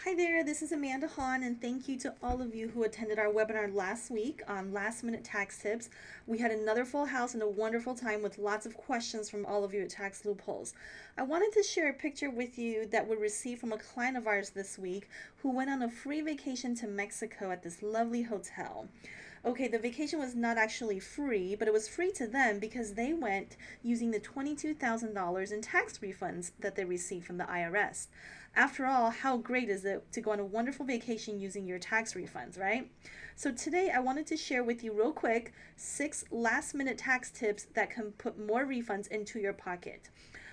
Hi there, this is Amanda Hahn, and thank you to all of you who attended our webinar last week on last minute tax tips. We had another full house and a wonderful time with lots of questions from all of you at Tax Loopholes. I wanted to share a picture with you that we received from a client of ours this week who went on a free vacation to Mexico at this lovely hotel. Okay, the vacation was not actually free, but it was free to them because they went using the $22,000 in tax refunds that they received from the IRS. After all, how great is it to go on a wonderful vacation using your tax refunds, right? So today I wanted to share with you real quick 6 last minute tax tips that can put more refunds into your pocket.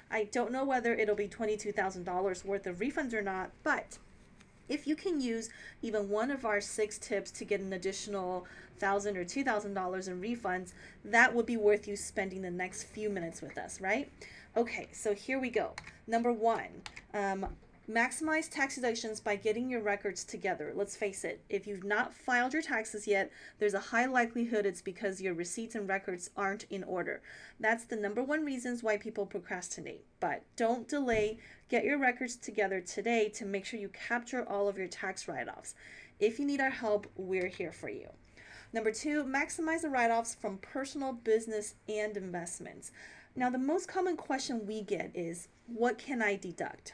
I don't know whether it'll be $22,000 worth of refunds or not, but if you can use even one of our 6 tips to get an additional $1,000 or $2,000 in refunds, that would be worth you spending the next few minutes with us, right? Okay, so here we go. Number 1, maximize tax deductions by getting your records together. Let's face it, if you've not filed your taxes yet, there's a high likelihood it's because your receipts and records aren't in order. That's the number 1 reasons why people procrastinate. But don't delay. Get your records together today to make sure you capture all of your tax write-offs. If you need our help, we're here for you. Number 2, maximize the write-offs from personal, business, and investments. Now, the most common question we get is, what can I deduct?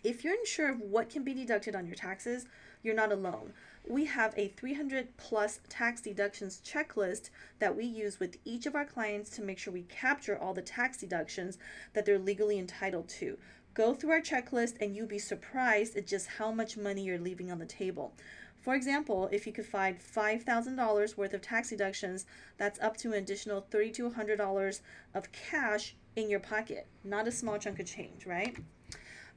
If you're unsure of what can be deducted on your taxes, you're not alone. We have a 300 plus tax deductions checklist that we use with each of our clients to make sure we capture all the tax deductions that they're legally entitled to. Go through our checklist and you'll be surprised at just how much money you're leaving on the table. For example, if you could find $5,000 worth of tax deductions, that's up to an additional $3,200 of cash in your pocket. Not a small chunk of change, right?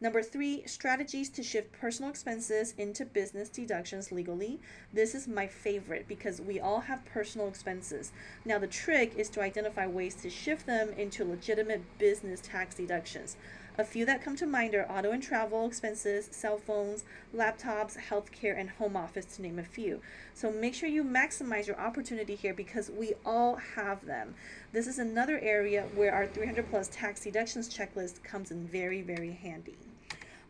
Number 3, strategies to shift personal expenses into business deductions legally. This is my favorite because we all have personal expenses. Now the trick is to identify ways to shift them into legitimate business tax deductions. A few that come to mind are auto and travel expenses, cell phones, laptops, healthcare, and home office, to name a few. So make sure you maximize your opportunity here because we all have them. This is another area where our 300 plus tax deductions checklist comes in very, very handy.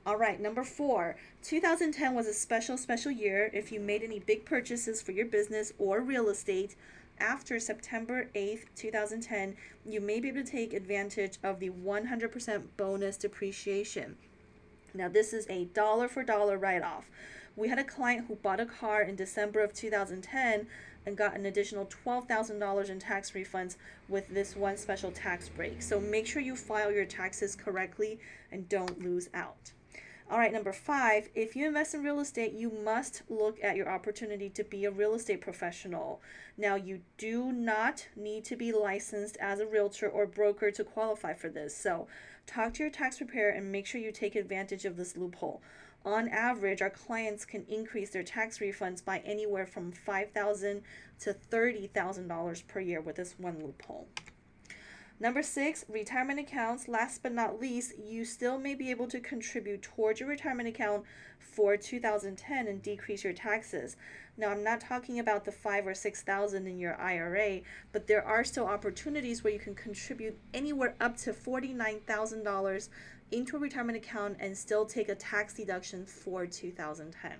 All right, number 4, 2010 was a special year. If you made any big purchases for your business or real estate after September 8th, 2010, you may be able to take advantage of the 100% bonus depreciation. Now, this is a dollar for dollar write-off. We had a client who bought a car in December of 2010 and got an additional $12,000 in tax refunds with this one special tax break. So make sure you file your taxes correctly and don't lose out. All right, number 5, if you invest in real estate, you must look at your opportunity to be a real estate professional. Now, you do not need to be licensed as a realtor or broker to qualify for this. So talk to your tax preparer and make sure you take advantage of this loophole. On average, our clients can increase their tax refunds by anywhere from $5,000 to $30,000 per year with this one loophole. Number 6, retirement accounts. Last but not least, you still may be able to contribute towards your retirement account for 2010 and decrease your taxes. Now, I'm not talking about the $5,000 or $6,000 in your IRA, but there are still opportunities where you can contribute anywhere up to $49,000 into a retirement account and still take a tax deduction for 2010.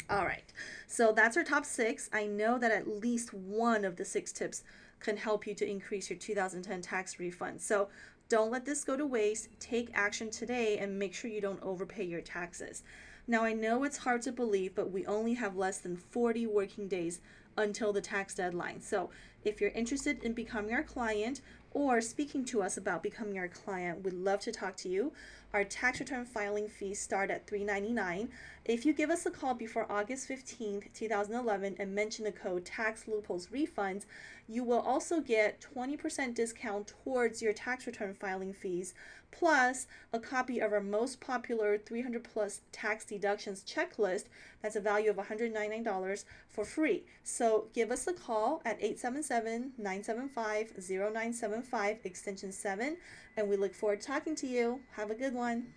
All right, so that's our top 6. I know that at least one of the 6 tips can help you to increase your 2010 tax refund. So don't let this go to waste. Take action today and make sure you don't overpay your taxes. Now, I know it's hard to believe, but we only have less than 40 working days until the tax deadline. So if you're interested in becoming our client or speaking to us about becoming our client, we'd love to talk to you. Our tax return filing fees start at $399. If you give us a call before August 15th, 2011 and mention the code Tax Loopholes Refunds, you will also get 20% discount towards your tax return filing fees, plus a copy of our most popular 300 plus tax deductions checklist that's a value of $199 for free. So give us a call at 877-975-0975 extension 7, and we look forward to talking to you. Have a good one.